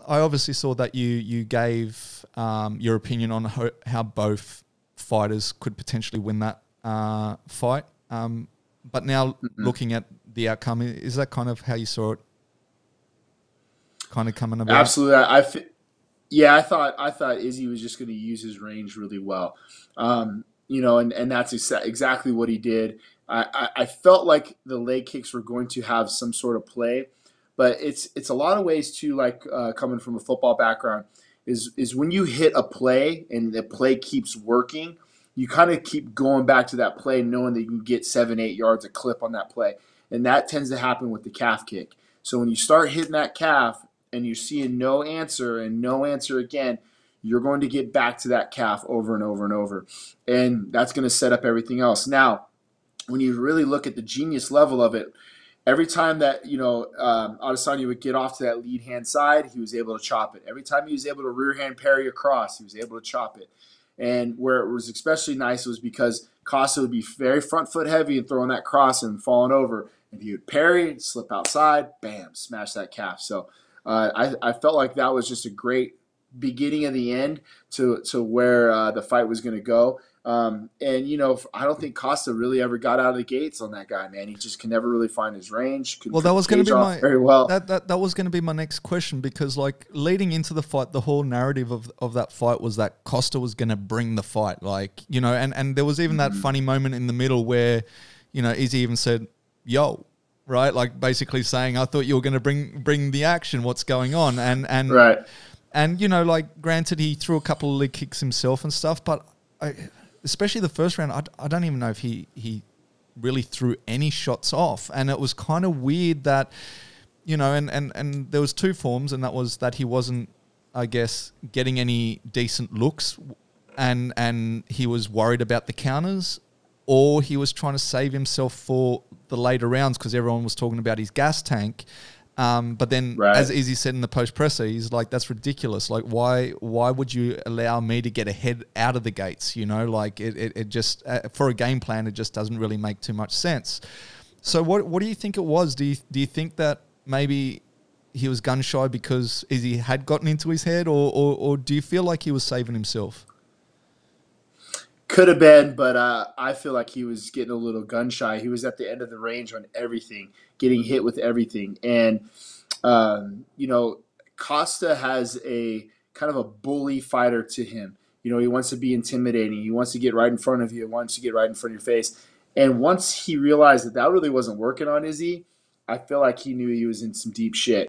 I obviously saw that you gave your opinion on how both fighters could potentially win that fight. But now looking at the outcome, is that kind of how you saw it kind of coming about? Absolutely. I thought Izzy was just going to use his range really well. And that's exactly what he did. I felt like the leg kicks were going to have some sort of play, but it's a lot of ways too, like coming from a football background, is when you hit a play and the play keeps working, you kind of keep going back to that play knowing that you can get 7-8 yards a clip on that play. And that tends to happen with the calf kick. So when you start hitting that calf and you're seeing no answer and no answer again, you're going to get back to that calf over and over and over. And that's going to set up everything else. Now, when you really look at the genius level of it, every time that, Adesanya would get off to that lead hand side, he was able to chop it. Every time he was able to rear hand parry across, he was able to chop it. And where it was especially nice was because Costa would be very front foot heavy and throwing that cross and falling over. And he would parry, slip outside, bam, smash that calf. So I felt like that was just a great beginning of the end to where the fight was going to go. I don't think Costa really ever got out of the gates on that guy, man. He just can never really find his range. Well, that was going to be very well. That was going to be my next question, because like leading into the fight, the whole narrative of that fight was that Costa was going to bring the fight, and there was even that funny moment in the middle where, Izzy even said, "Yo," right? Like basically saying, "I thought you were going to bring the action. What's going on?" And right. And granted, he threw a couple of leg kicks himself and stuff, but especially the first round, I don't even know if he really threw any shots off. And it was kind of weird that, and there was two forms, and that was that he wasn't, I guess, getting any decent looks and he was worried about the counters, or he was trying to save himself for the later rounds because everyone was talking about his gas tank. But then, as Izzy said in the post-presser, he's like, that's ridiculous. Like, why would you allow me to get ahead out of the gates? It just, for a game plan, it just doesn't really make too much sense. So what do you think it was? Do you think that maybe he was gun-shy because Izzy had gotten into his head, or do you feel like he was saving himself? Could have been, but I feel like he was getting a little gun shy. He was at the end of the range on everything, getting hit with everything. And, Costa has a kind of a bully fighter to him. He wants to be intimidating. He wants to get right in front of you. He wants to get right in front of your face. And once he realized that really wasn't working on Izzy, I feel like he knew he was in some deep shit.